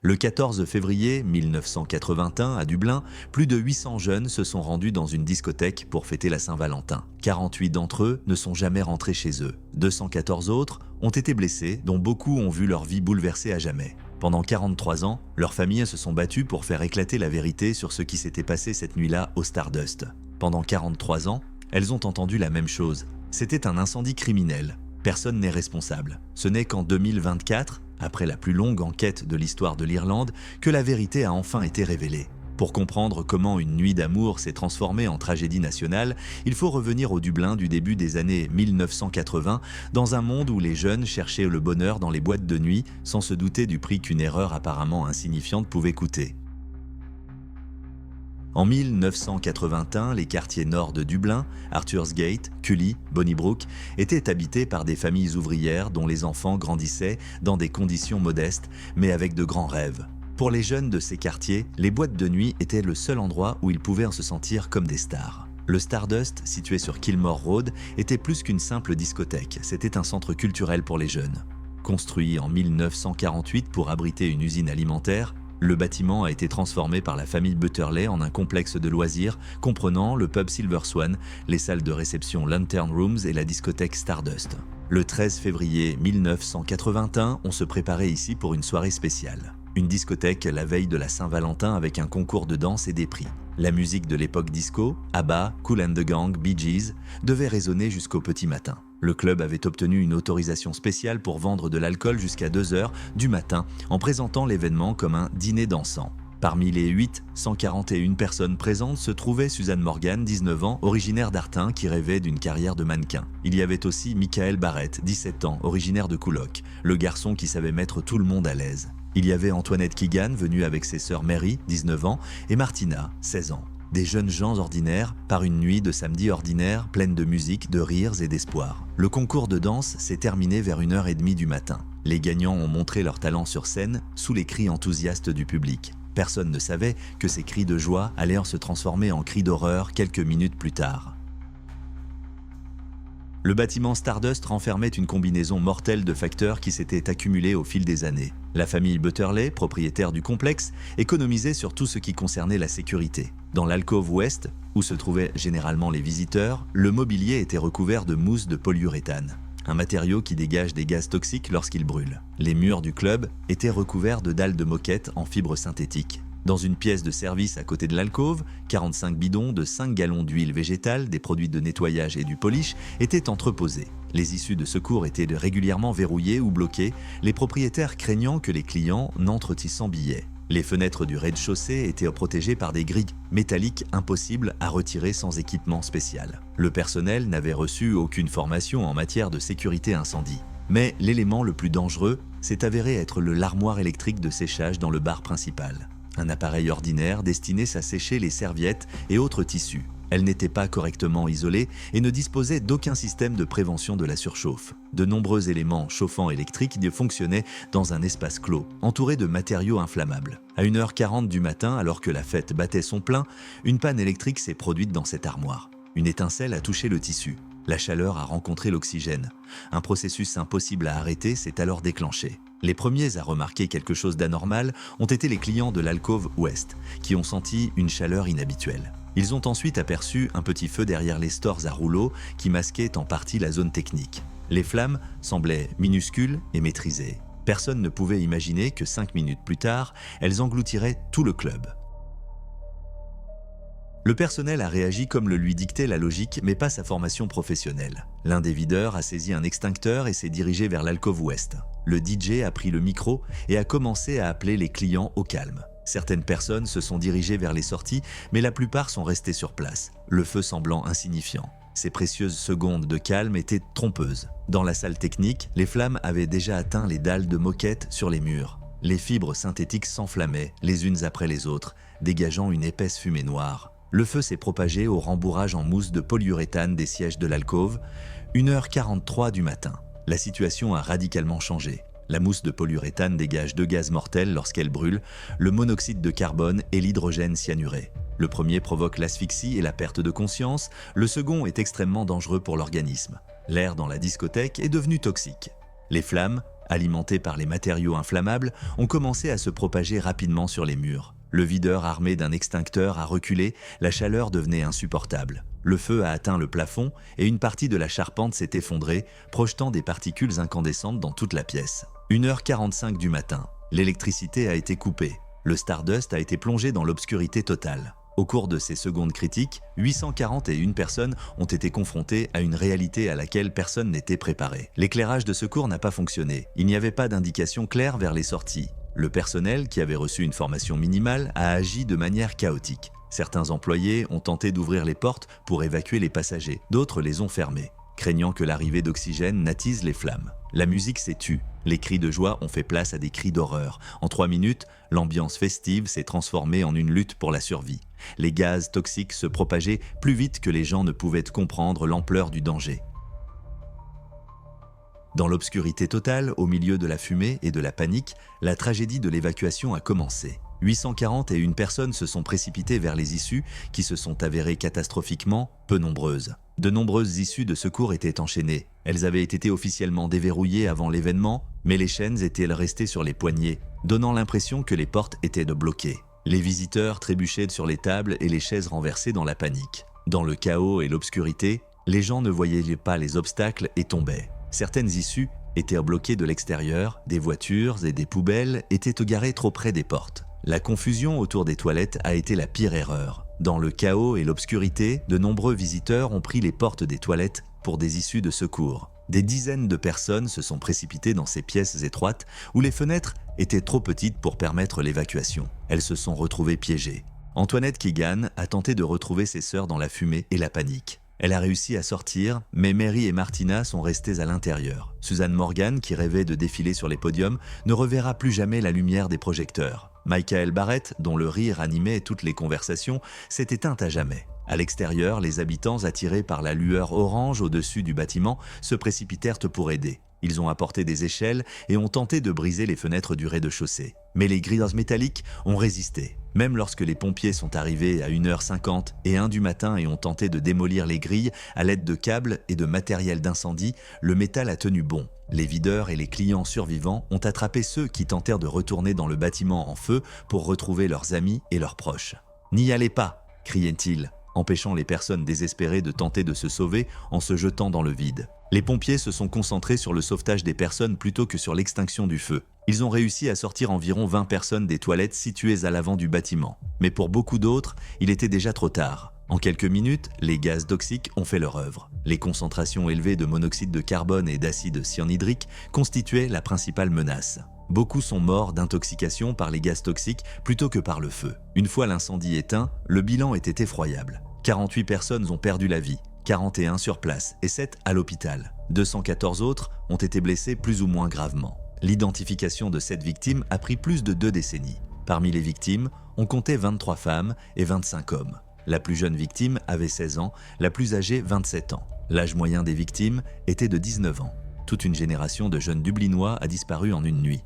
Le 14 février 1981, à Dublin, plus de 800 jeunes se sont rendus dans une discothèque pour fêter la Saint-Valentin. 48 d'entre eux ne sont jamais rentrés chez eux. 214 autres ont été blessés, dont beaucoup ont vu leur vie bouleversée à jamais. Pendant 43 ans, leurs familles se sont battues pour faire éclater la vérité sur ce qui s'était passé cette nuit-là au Stardust. Pendant 43 ans, elles ont entendu la même chose. C'était un incendie criminel. Personne n'est responsable. Ce n'est qu'en 2024, après la plus longue enquête de l'histoire de l'Irlande, que la vérité a enfin été révélée. Pour comprendre comment une nuit d'amour s'est transformée en tragédie nationale, il faut revenir au Dublin du début des années 1980, dans un monde où les jeunes cherchaient le bonheur dans les boîtes de nuit, sans se douter du prix qu'une erreur apparemment insignifiante pouvait coûter. En 1981, les quartiers nord de Dublin, Arthur's Gate, Cully, Bonnybrook, étaient habités par des familles ouvrières dont les enfants grandissaient dans des conditions modestes, mais avec de grands rêves. Pour les jeunes de ces quartiers, les boîtes de nuit étaient le seul endroit où ils pouvaient se sentir comme des stars. Le Stardust, situé sur Kilmore Road, était plus qu'une simple discothèque, c'était un centre culturel pour les jeunes. Construit en 1948 pour abriter une usine alimentaire, le bâtiment a été transformé par la famille Butterley en un complexe de loisirs comprenant le pub Silver Swan, les salles de réception Lantern Rooms et la discothèque Stardust. Le 13 février 1981, on se préparait ici pour une soirée spéciale. Une discothèque la veille de la Saint-Valentin avec un concours de danse et des prix. La musique de l'époque disco, ABBA, Kool and the Gang, Bee Gees, devait résonner jusqu'au petit matin. Le club avait obtenu une autorisation spéciale pour vendre de l'alcool jusqu'à 2 heures du matin en présentant l'événement comme un dîner dansant. Parmi les 141 personnes présentes se trouvait Suzanne Morgan, 19 ans, originaire d'Artin, qui rêvait d'une carrière de mannequin. Il y avait aussi Michael Barrett, 17 ans, originaire de Coolock, le garçon qui savait mettre tout le monde à l'aise. Il y avait Antoinette Keegan, venue avec ses sœurs Mary, 19 ans, et Martina, 16 ans. Des jeunes gens ordinaires, par une nuit de samedi ordinaire, pleine de musique, de rires et d'espoir. Le concours de danse s'est terminé vers 1h30 du matin. Les gagnants ont montré leur talent sur scène, sous les cris enthousiastes du public. Personne ne savait que ces cris de joie allaient se transformer en cris d'horreur quelques minutes plus tard. Le bâtiment Stardust renfermait une combinaison mortelle de facteurs qui s'étaient accumulés au fil des années. La famille Butterley, propriétaire du complexe, économisait sur tout ce qui concernait la sécurité. Dans l'alcôve ouest, où se trouvaient généralement les visiteurs, le mobilier était recouvert de mousse de polyuréthane, un matériau qui dégage des gaz toxiques lorsqu'il brûle. Les murs du club étaient recouverts de dalles de moquette en fibres synthétiques. Dans une pièce de service à côté de l'alcôve, 45 bidons de 5 gallons d'huile végétale, des produits de nettoyage et du polish étaient entreposés. Les issues de secours étaient régulièrement verrouillées ou bloquées, les propriétaires craignant que les clients n'entrent sans billets. Les fenêtres du rez-de-chaussée étaient protégées par des grilles métalliques impossibles à retirer sans équipement spécial. Le personnel n'avait reçu aucune formation en matière de sécurité incendie. Mais l'élément le plus dangereux s'est avéré être l'armoire électrique de séchage dans le bar principal. Un appareil ordinaire destiné à sécher les serviettes et autres tissus. Elle n'était pas correctement isolée et ne disposait d'aucun système de prévention de la surchauffe. De nombreux éléments chauffants électriques fonctionnaient dans un espace clos, entouré de matériaux inflammables. À 1h40 du matin, alors que la fête battait son plein, une panne électrique s'est produite dans cette armoire. Une étincelle a touché le tissu. La chaleur a rencontré l'oxygène. Un processus impossible à arrêter s'est alors déclenché. Les premiers à remarquer quelque chose d'anormal ont été les clients de l'alcôve ouest, qui ont senti une chaleur inhabituelle. Ils ont ensuite aperçu un petit feu derrière les stores à rouleaux qui masquaient en partie la zone technique. Les flammes semblaient minuscules et maîtrisées. Personne ne pouvait imaginer que 5 minutes plus tard, elles engloutiraient tout le club. Le personnel a réagi comme le lui dictait la logique, mais pas sa formation professionnelle. L'un des videurs a saisi un extincteur et s'est dirigé vers l'alcôve ouest. Le DJ a pris le micro et a commencé à appeler les clients au calme. Certaines personnes se sont dirigées vers les sorties, mais la plupart sont restées sur place, le feu semblant insignifiant. Ces précieuses secondes de calme étaient trompeuses. Dans la salle technique, les flammes avaient déjà atteint les dalles de moquette sur les murs. Les fibres synthétiques s'enflammaient, les unes après les autres, dégageant une épaisse fumée noire. Le feu s'est propagé au rembourrage en mousse de polyuréthane des sièges de l'alcôve. 1h43 du matin. La situation a radicalement changé. La mousse de polyuréthane dégage 2 gaz mortels lorsqu'elle brûle, le monoxyde de carbone et l'hydrogène cyanuré. Le premier provoque l'asphyxie et la perte de conscience, le second est extrêmement dangereux pour l'organisme. L'air dans la discothèque est devenu toxique. Les flammes alimentés par les matériaux inflammables, ont commencé à se propager rapidement sur les murs. Le videur armé d'un extincteur a reculé, la chaleur devenait insupportable. Le feu a atteint le plafond et une partie de la charpente s'est effondrée, projetant des particules incandescentes dans toute la pièce. 1h45 du matin, l'électricité a été coupée. Le Stardust a été plongé dans l'obscurité totale. Au cours de ces secondes critiques, 841 personnes ont été confrontées à une réalité à laquelle personne n'était préparé. L'éclairage de secours n'a pas fonctionné. Il n'y avait pas d'indication claire vers les sorties. Le personnel, qui avait reçu une formation minimale, a agi de manière chaotique. Certains employés ont tenté d'ouvrir les portes pour évacuer les passagers. D'autres les ont fermées, craignant que l'arrivée d'oxygène n'attise les flammes. La musique s'est tue. Les cris de joie ont fait place à des cris d'horreur. En 3 minutes, l'ambiance festive s'est transformée en une lutte pour la survie. Les gaz toxiques se propageaient plus vite que les gens ne pouvaient comprendre l'ampleur du danger. Dans l'obscurité totale, au milieu de la fumée et de la panique, la tragédie de l'évacuation a commencé. 841 personnes se sont précipitées vers les issues qui se sont avérées catastrophiquement peu nombreuses. De nombreuses issues de secours étaient enchaînées. Elles avaient été officiellement déverrouillées avant l'événement, mais les chaînes étaient restées sur les poignées, donnant l'impression que les portes étaient bloquées. Les visiteurs trébuchaient sur les tables et les chaises renversées dans la panique. Dans le chaos et l'obscurité, les gens ne voyaient pas les obstacles et tombaient. Certaines issues étaient bloquées de l'extérieur, des voitures et des poubelles étaient garées trop près des portes. La confusion autour des toilettes a été la pire erreur. Dans le chaos et l'obscurité, de nombreux visiteurs ont pris les portes des toilettes pour des issues de secours. Des dizaines de personnes se sont précipitées dans ces pièces étroites où les fenêtres étaient trop petites pour permettre l'évacuation. Elles se sont retrouvées piégées. Antoinette Keegan a tenté de retrouver ses sœurs dans la fumée et la panique. Elle a réussi à sortir, mais Mary et Martina sont restées à l'intérieur. Suzanne Morgan, qui rêvait de défiler sur les podiums, ne reverra plus jamais la lumière des projecteurs. Michael Barrett, dont le rire animait toutes les conversations, s'est éteint à jamais. À l'extérieur, les habitants, attirés par la lueur orange au-dessus du bâtiment, se précipitèrent pour aider. Ils ont apporté des échelles et ont tenté de briser les fenêtres du rez-de-chaussée. Mais les grilles métalliques ont résisté. Même lorsque les pompiers sont arrivés à 1h50 et 1 du matin et ont tenté de démolir les grilles à l'aide de câbles et de matériel d'incendie, le métal a tenu bon. Les videurs et les clients survivants ont attrapé ceux qui tentèrent de retourner dans le bâtiment en feu pour retrouver leurs amis et leurs proches. « N'y allez pas !» criaient-ils, empêchant les personnes désespérées de tenter de se sauver en se jetant dans le vide. Les pompiers se sont concentrés sur le sauvetage des personnes plutôt que sur l'extinction du feu. Ils ont réussi à sortir environ 20 personnes des toilettes situées à l'avant du bâtiment. Mais pour beaucoup d'autres, il était déjà trop tard. En quelques minutes, les gaz toxiques ont fait leur œuvre. Les concentrations élevées de monoxyde de carbone et d'acide cyanhydrique constituaient la principale menace. Beaucoup sont morts d'intoxication par les gaz toxiques plutôt que par le feu. Une fois l'incendie éteint, le bilan était effroyable. 48 personnes ont perdu la vie, 41 sur place et 7 à l'hôpital. 214 autres ont été blessés plus ou moins gravement. L'identification de cette victime a pris plus de 2 décennies. Parmi les victimes, on comptait 23 femmes et 25 hommes. La plus jeune victime avait 16 ans, la plus âgée 27 ans. L'âge moyen des victimes était de 19 ans. Toute une génération de jeunes Dublinois a disparu en une nuit.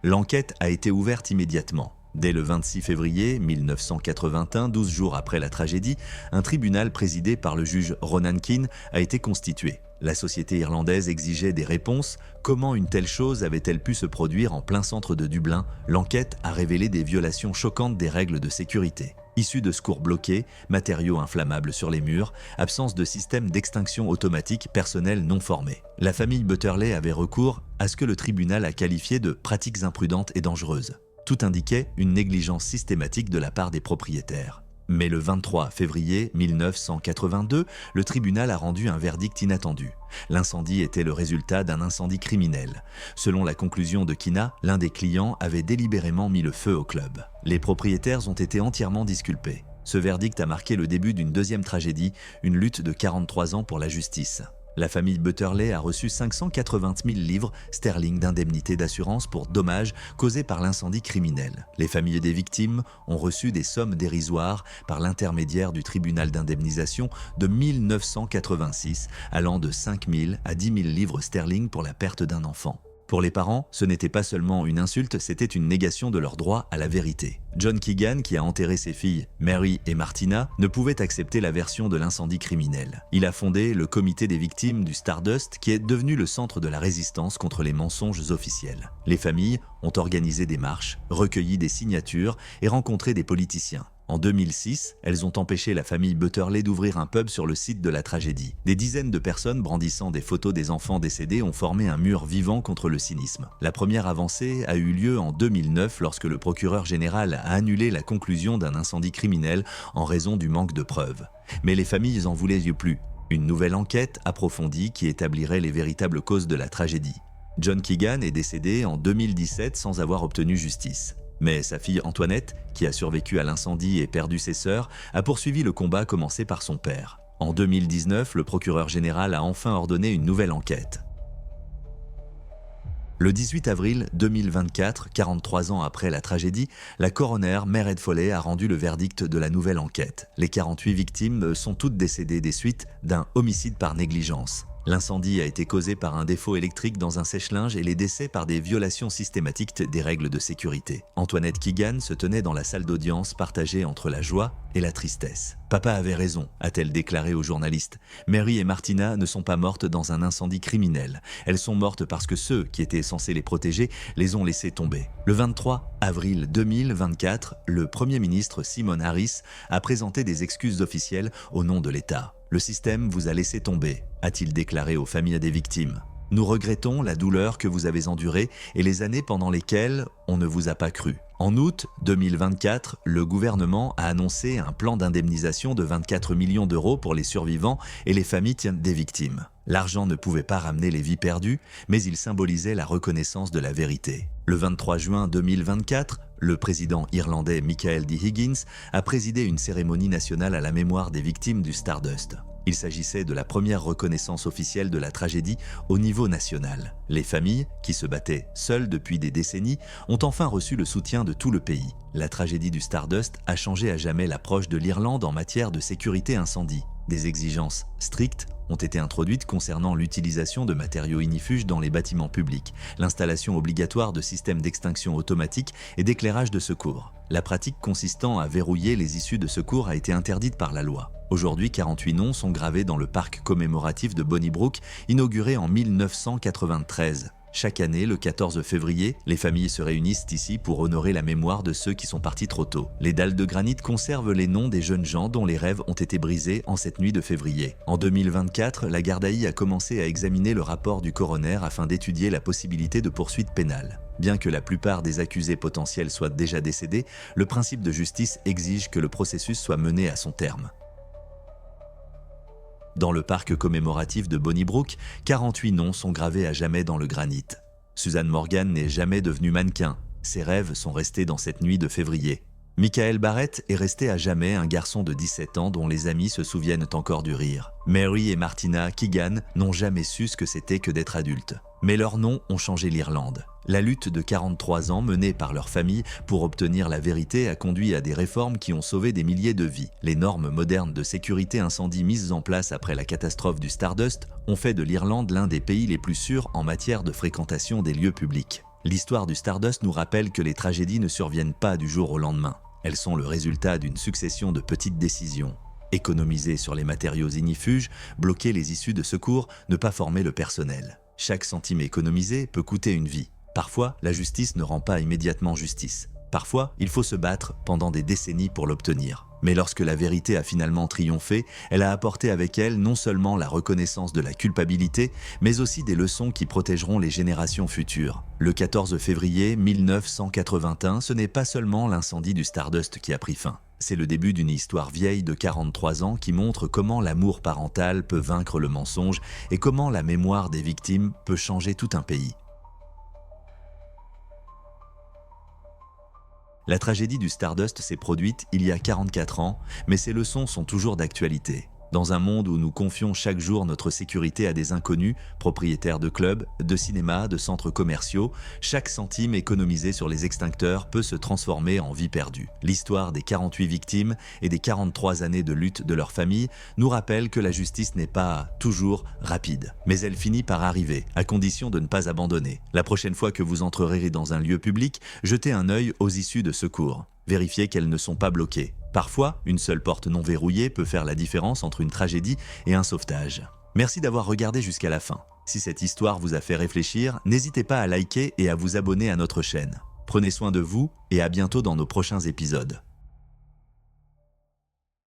L'enquête a été ouverte immédiatement. Dès le 26 février 1981, 12 jours après la tragédie, un tribunal présidé par le juge Ronan Keane a été constitué. La société irlandaise exigeait des réponses. Comment une telle chose avait-elle pu se produire en plein centre de Dublin? L'enquête a révélé des violations choquantes des règles de sécurité. Issues de secours bloqués, matériaux inflammables sur les murs, absence de système d'extinction automatique, personnel non formé. La famille Butterley avait recours à ce que le tribunal a qualifié de pratiques imprudentes et dangereuses. Tout indiquait une négligence systématique de la part des propriétaires. Mais le 23 février 1982, le tribunal a rendu un verdict inattendu. L'incendie était le résultat d'un incendie criminel. Selon la conclusion de Kina, l'un des clients avait délibérément mis le feu au club. Les propriétaires ont été entièrement disculpés. Ce verdict a marqué le début d'une deuxième tragédie, une lutte de 43 ans pour la justice. La famille Butterley a reçu 580 000 livres sterling d'indemnité d'assurance pour dommages causés par l'incendie criminel. Les familles des victimes ont reçu des sommes dérisoires par l'intermédiaire du tribunal d'indemnisation de 1986, allant de 5 000 à 10 000 livres sterling pour la perte d'un enfant. Pour les parents, ce n'était pas seulement une insulte, c'était une négation de leur droit à la vérité. John Keegan, qui a enterré ses filles Mary et Martina, ne pouvait accepter la version de l'incendie criminel. Il a fondé le comité des victimes du Stardust, qui est devenu le centre de la résistance contre les mensonges officiels. Les familles ont organisé des marches, recueilli des signatures et rencontré des politiciens. En 2006, elles ont empêché la famille Butterley d'ouvrir un pub sur le site de la tragédie. Des dizaines de personnes brandissant des photos des enfants décédés ont formé un mur vivant contre le cynisme. La première avancée a eu lieu en 2009 lorsque le procureur général a annulé la conclusion d'un incendie criminel en raison du manque de preuves. Mais les familles en voulaient plus. Une nouvelle enquête approfondie qui établirait les véritables causes de la tragédie. John Keegan est décédé en 2017 sans avoir obtenu justice. Mais sa fille Antoinette, qui a survécu à l'incendie et perdu ses sœurs, a poursuivi le combat commencé par son père. En 2019, le procureur général a enfin ordonné une nouvelle enquête. Le 18 avril 2024, 43 ans après la tragédie, la coroner Mairead Foley a rendu le verdict de la nouvelle enquête. Les 48 victimes sont toutes décédées des suites d'un homicide par négligence. L'incendie a été causé par un défaut électrique dans un sèche-linge et les décès par des violations systématiques des règles de sécurité. Antoinette Keegan se tenait dans la salle d'audience partagée entre la joie et la tristesse. « Papa avait raison », a-t-elle déclaré aux journalistes. « Mary et Martina ne sont pas mortes dans un incendie criminel. Elles sont mortes parce que ceux qui étaient censés les protéger les ont laissées tomber. » Le 23 avril 2024, le Premier ministre Simon Harris a présenté des excuses officielles au nom de l'État. « Le système vous a laissé tomber », a-t-il déclaré aux familles des victimes. « Nous regrettons la douleur que vous avez endurée et les années pendant lesquelles on ne vous a pas cru. » En août 2024, le gouvernement a annoncé un plan d'indemnisation de 24 millions d'euros pour les survivants et les familles des victimes. L'argent ne pouvait pas ramener les vies perdues, mais il symbolisait la reconnaissance de la vérité. Le 23 juin 2024, le président irlandais Michael D. Higgins a présidé une cérémonie nationale à la mémoire des victimes du Stardust. Il s'agissait de la première reconnaissance officielle de la tragédie au niveau national. Les familles, qui se battaient seules depuis des décennies, ont enfin reçu le soutien de tout le pays. La tragédie du Stardust a changé à jamais l'approche de l'Irlande en matière de sécurité incendie. Des exigences strictes ont été introduites concernant l'utilisation de matériaux ignifuges dans les bâtiments publics, l'installation obligatoire de systèmes d'extinction automatique et d'éclairage de secours. La pratique consistant à verrouiller les issues de secours a été interdite par la loi. Aujourd'hui, 48 noms sont gravés dans le parc commémoratif de Bonnybrook, inauguré en 1993. Chaque année, le 14 février, les familles se réunissent ici pour honorer la mémoire de ceux qui sont partis trop tôt. Les dalles de granit conservent les noms des jeunes gens dont les rêves ont été brisés en cette nuit de février. En 2024, la Gardaí a commencé à examiner le rapport du coroner afin d'étudier la possibilité de poursuites pénales. Bien que la plupart des accusés potentiels soient déjà décédés, le principe de justice exige que le processus soit mené à son terme. Dans le parc commémoratif de Bonnybrook, 48 noms sont gravés à jamais dans le granit. Suzanne Morgan n'est jamais devenue mannequin. Ses rêves sont restés dans cette nuit de février. Michael Barrett est resté à jamais un garçon de 17 ans dont les amis se souviennent encore du rire. Mary et Martina Keegan n'ont jamais su ce que c'était que d'être adultes. Mais leurs noms ont changé l'Irlande. La lutte de 43 ans menée par leur famille pour obtenir la vérité a conduit à des réformes qui ont sauvé des milliers de vies. Les normes modernes de sécurité incendie mises en place après la catastrophe du Stardust ont fait de l'Irlande l'un des pays les plus sûrs en matière de fréquentation des lieux publics. L'histoire du Stardust nous rappelle que les tragédies ne surviennent pas du jour au lendemain. Elles sont le résultat d'une succession de petites décisions. Économiser sur les matériaux ignifuges, bloquer les issues de secours, ne pas former le personnel. Chaque centime économisé peut coûter une vie. Parfois, la justice ne rend pas immédiatement justice. Parfois, il faut se battre pendant des décennies pour l'obtenir. Mais lorsque la vérité a finalement triomphé, elle a apporté avec elle non seulement la reconnaissance de la culpabilité, mais aussi des leçons qui protégeront les générations futures. Le 14 février 1981, ce n'est pas seulement l'incendie du Stardust qui a pris fin. C'est le début d'une histoire vieille de 43 ans qui montre comment l'amour parental peut vaincre le mensonge et comment la mémoire des victimes peut changer tout un pays. La tragédie du Stardust s'est produite il y a 44 ans, mais ses leçons sont toujours d'actualité. Dans un monde où nous confions chaque jour notre sécurité à des inconnus, propriétaires de clubs, de cinémas, de centres commerciaux, chaque centime économisé sur les extincteurs peut se transformer en vie perdue. L'histoire des 48 victimes et des 43 années de lutte de leurs familles nous rappelle que la justice n'est pas toujours rapide. Mais elle finit par arriver, à condition de ne pas abandonner. La prochaine fois que vous entrerez dans un lieu public, jetez un œil aux issues de secours. Vérifiez qu'elles ne sont pas bloquées. Parfois, une seule porte non verrouillée peut faire la différence entre une tragédie et un sauvetage. Merci d'avoir regardé jusqu'à la fin. Si cette histoire vous a fait réfléchir, n'hésitez pas à liker et à vous abonner à notre chaîne. Prenez soin de vous et à bientôt dans nos prochains épisodes.